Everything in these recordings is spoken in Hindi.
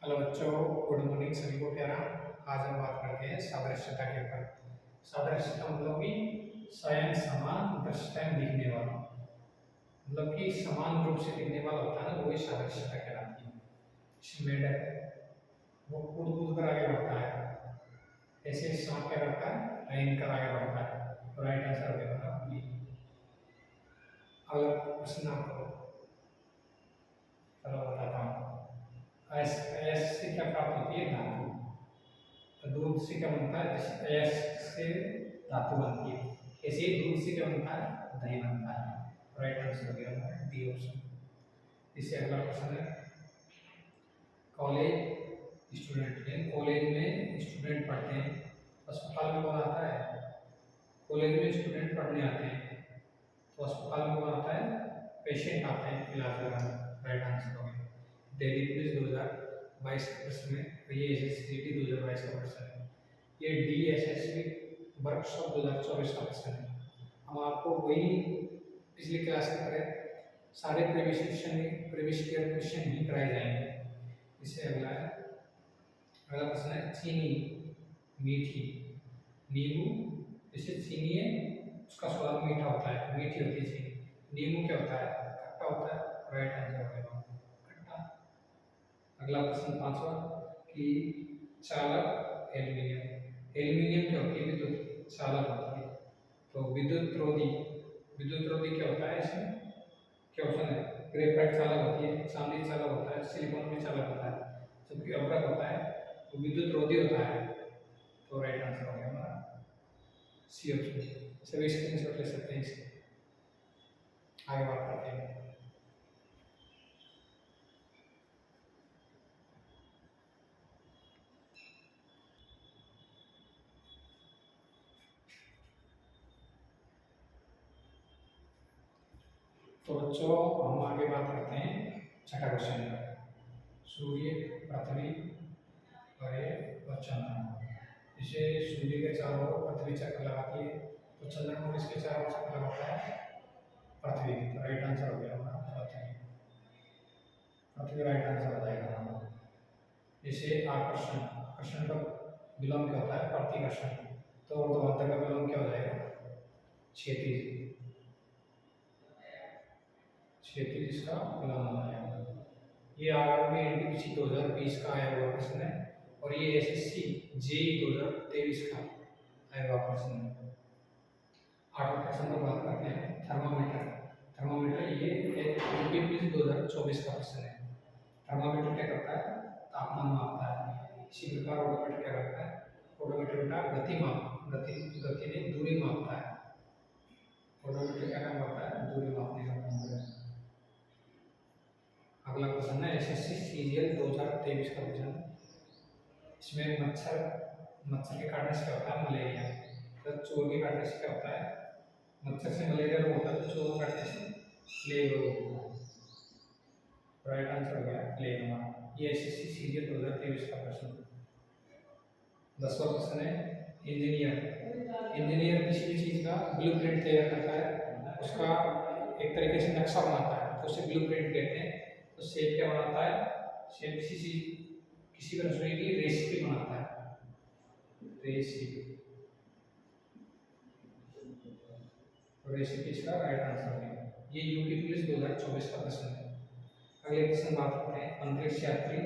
हेलो बच्चों, गुड मॉर्निंग सभी को प्यारा। आज हम बात करते हैं सादृश्यता के ऊपर। सादृश्यता मतलब कि स्वयं समान दृश्यता में दिखने वाला, मतलब कि समान रूप से दिखने वाला होता है ना, वही सादृश्यता कहलाती है। जैसे मेढक वो कूद कूद कर आगे बढ़ता है, ऐसे सांप क्या करता है, रेंग कर आगे बढ़ता है। तो राइट आंसर हो गया बी। अगला क्वेश्चन आपको चलो बताता हूँ। एस से क्या प्राप्त होती है, धातु। तो दूध से क्या बनता है, जैसे एस से धातु बनती है, ऐसे ही दूध से क्या बनता है, दही बनता है। राइट आंसर हो गया डी ऑप्शन। इससे अगला क्वेश्चन है, कॉलेज स्टूडेंट हैं, कॉलेज में स्टूडेंट पढ़ते हैं, अस्पताल में कौन आता है, कॉलेज में स्टूडेंट पढ़ने आते हैं, तो अस्पताल में कौन आता है, पेशेंट आते हैं इलाज कराने। राइट आंसर हो गया दिल्ली पुलिस 2022 के प्रश्न में, तो ये एसएससीटी 2022 का प्रश्न है। ये डीएसएसबी वर्कशॉप 2024 का प्रश्न है। हम आपको वही पिछली क्लास में करें, सारे प्रीवियस ईयर क्वेश्चन ही कराए जाएंगे। इससे अगला है, अगला प्रश्न है, चीनी मीठी, नींबू जैसे चीनी है उसका स्वाद मीठा होता है, मीठी होती है चीनी, नींबू क्या होता है, खट्टा होता है। राइट आंसर हो गया खट्टा। अगला प्रश्न पांचवा, कि चालक एल्यूमिनियम, एल्यूमिनियम क्या होती है, विद्युत चालक होती है। तो विद्युत रोधी, विद्युत रोधी क्या होता है, इसमें क्या ऑप्शन है, ग्रेफाइट चालक होती है, चांदी चालक होता है, सिलिकॉन भी चालक होता है, जबकि अभ्रक होता है वो विद्युत रोधी होता है। तो राइट आंसर हो गया हमारा सी ऑप्शन। सभी स्क्रीनशॉट ले सकते हैं इसके। आगे बात करते हैं, तो बच्चों हम आगे बात करते हैं छठा क्वेश्चन का। सूर्य, पृथ्वी, ग्रह और चंद्रमा। जैसे सूर्य के चारों ओर पृथ्वी चक्कर लगाती है, तो चंद्रमा किसके चारों ओर चक्कर लगाता है, पृथ्वी। तो राइट आंसर हो गया हमारा पृथ्वी, पृथ्वी राइट आंसर हो जाएगा हमारा। जैसे आकर्षण, आकर्षण का विलोम क्या होता है, प्रतिकर्षण, तो ऊर्ध्वाधर का विलोम क्या हो जाएगा, क्षैतिज, क्षैतिज इसका विलोम हो जाएगा। ये आरआरबी एनटीपीसी 2020 का आया हुआ प्रश्न है, और ये एसएससी जेई 2023 का आया हुआ प्रश्न है। आठवां प्रश्न पर बात करते हैं, थर्मामीटर। थर्मामीटर ये यूपीपीएससी 2024 का प्रश्न है। थर्मामीटर क्या करता है, तापमान मापता है। इसी प्रकार ओडोमीटर क्या करता है, ओडोमीटर बेटा गति नहीं दूरी मापता है। ओडोमीटर क्या काम करता है, दूरी मापने का काम करता है। अगला क्वेश्चन है एसएससी सीजीएल 2023 का क्वेश्चन। इसमें मच्छर, मच्छर के काटने से क्या होता है, मलेरिया। तो चोर के काटने से क्या होता है, मच्छर से मलेरिया रोग होता है, तो चोर के काटने से प्लेग रोग होता है। राइट आंसर हो गया प्लेग हमारा। ये एसएससी सीजीएल 2023 का प्रश्न। 10वां क्वेश्चन है, इंजीनियर, इंजीनियर किसी भी चीज का ब्लूप्रिंट तैयार करता है, उसका एक तरीके से नक्शा बनाता है, तो उसे ब्लूप्रिंट कहते हैं। तो शेप क्या बनाता है, शेप किसी चीज, किसी भी रसोई की रेसिपी बनाता है, रेसिपी, रेसिपी इसका राइट आंसर है। ये यूपी पुलिस 2024 का प्रश्न है। अगले क्वेश्चन बात करते हैं, अंतरिक्ष यात्री,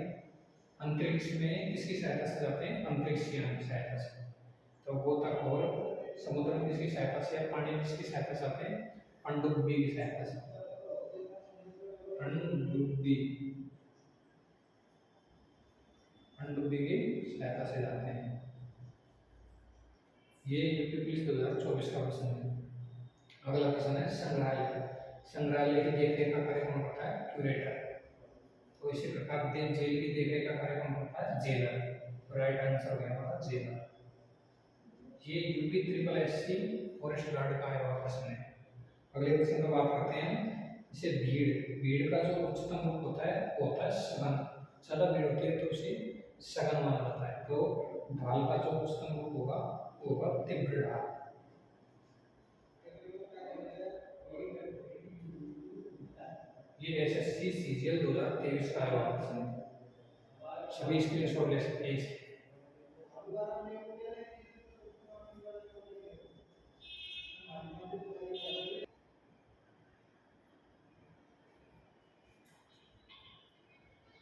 अंतरिक्ष में किसकी सहायता से जाते हैं, अंतरिक्ष यान की सहायता से। तो गोताखोर समुद्र में किसकी सहायता से, या पानी किसकी सहायता से आते हैं, पनडुब्बी की सहायता से, पनडुब्बी, पनडुब्बी की सहायता से जाते हैं। ये यूपी पुलिस 2024 का प्रश्न है। अगला प्रश्न है, संग्रहालय, संग्रहालय की देखरेख का कार्य कौन करता है, क्यूरेटर। तो इसी प्रकार जेल की देखरेख का कार्य कौन करता है, जेलर। राइट आंसर हो गया हमारा जेलर। ये UP triple SC forest guard का आया हुआ प्रश्न है। अगले प्रश्न पर बात करते हैं, जैसे भीड़, भीड़ का जो उच्चतम रूप होता है वो होता है सघन। ज्यादा भीड़ होती है तो उसे सघन माना जाता है। तो ढाल का जो उच्चतम रूप होगा वो होगा तीव्र ढाल। ये एसएससी सीजीएल 2023 का आया हुआ प्रश्न है। सभी स्क्रीनशॉट ले सकते हैं।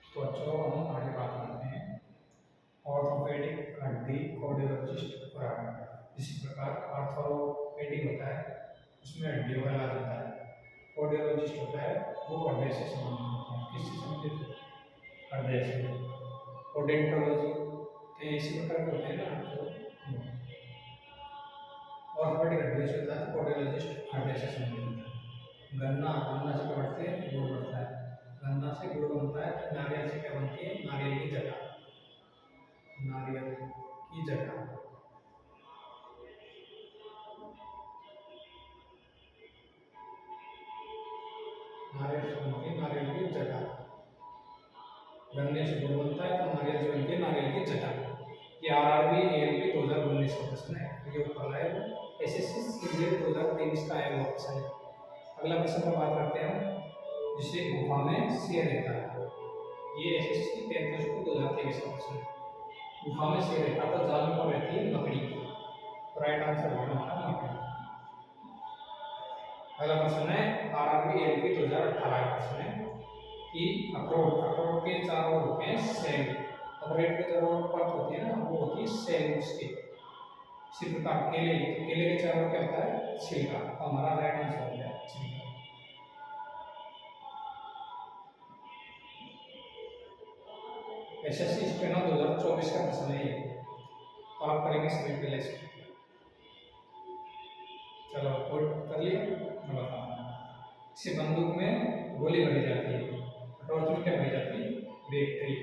तो चलो हम आगे बात करते हैं ऑर्थोपेडिक हड्डी कार्डियोलॉजिस्ट और इसी प्रकार ऑर्थोपेडिक होता है उसमें हड्डियों का इलाज होता है, कार्डियोलॉजिस्ट होता है वो हृदय से संबंधित होता है। किससे संबंधित है? हृदय से। और डेंटोलॉजी के इसी प्रकार के होते हैं ना। तो ऑर्थोपेडिक हड्डियों से होता है, कार्डियोलॉजिस्ट हृदय से संबंधित है। गन्ना गन्ना से बढ़ते हैं गुड़ बढ़ता है, गन्ना से गुड़ बनता है। तो नारियल से क्या बनती है? नारियल की जटा, नारियल की जटा। नारियल से बनती है नारियल की जटा, गन्ने से गुड़ बनता है तो नारियल से बनती है नारियल की जटा। ये आरआरबी एएलपी 2019 का प्रश्न है, ये ऊपर आया वो एसएससी सीजीएल 2023 का आया हुआ प्रश्न है। अगला प्रश्न पर बात करते हैं जिसे गुफा में शेर रहता है। ये एसएससी 33 को 2023 का प्रश्न है। गुफा में शेर रहता तो जाल में कौन रहती है? लकड़ी। राइट आंसर होगा हमारा लकड़ी। अगला प्रश्न है आरआरबी एएलपी 2018 का प्रश्न है कि अखरोट के चारों ओर होते हैं सेल। अखरोट के चारों ओर परत होती है ना, वो होती है सेल उसकी। इसी प्रकार केले के चारों ओर क्या होता है? छिलका। तो हमारा राइट आंसर हो गया छिलका। एसएससी स्टेनो 2024 का प्रश्न है ये, तो आप करेंगे सभी पहले से। चलो कोड कर लिए, मैं बताता हूँ। इसी बंदूक में गोली भरी जाती है, टॉर्च में क्या भरी जाती है? बैटरी,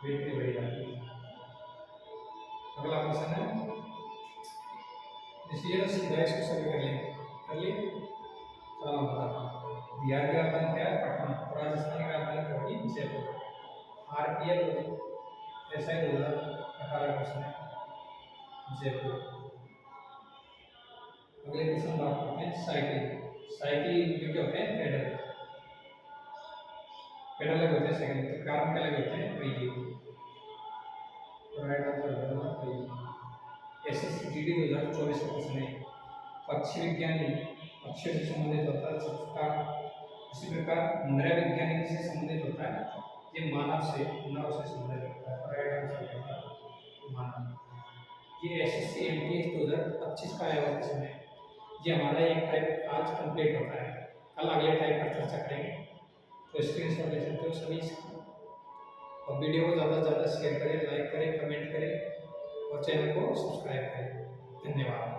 बैटरी भरी जाती है। अगला क्वेश्चन है, इसलिए तो सीधा इसको सभी कर लिए। चलो बताता हूँ। बिहार की राजधानी क्या है? पटना। राजस्थान की राजधानी होगी जयपुर। आरपीएल ऐसा ही 2018 क्वेश्चन है, जयपुर। अगले क्वेश्चन बात करते हैं साइकिल। साइकिल में क्या होते हैं? पेडल, पेडल लगे होते हैं साइकिल। तो कार में क्या लगे होते हैं? पहिए। राइट आंसर होगा पहिए। एसएससी जीडी 2024 का क्वेश्चन है, पक्षी विज्ञानी पक्षियों से संबंधित होता है चित्रकार। इसी प्रकार नर विज्ञानी से संबंधित होता है, ये मानव से संबंधित होता है। राइट आंसर होगा मानव। ये एसएससी एमटीएस 2025 का आया हुआ क्वेश्चन है। ये हमारा एक टाइप आज कंप्लीट होता है, कल अगले टाइप पर चर्चा करेंगे। तो स्क्रीनशॉट ले सकते हो सभी इसको, और वीडियो को ज़्यादा से ज़्यादा शेयर करें, लाइक करें, कमेंट करें और चैनल को सब्सक्राइब करें। धन्यवाद।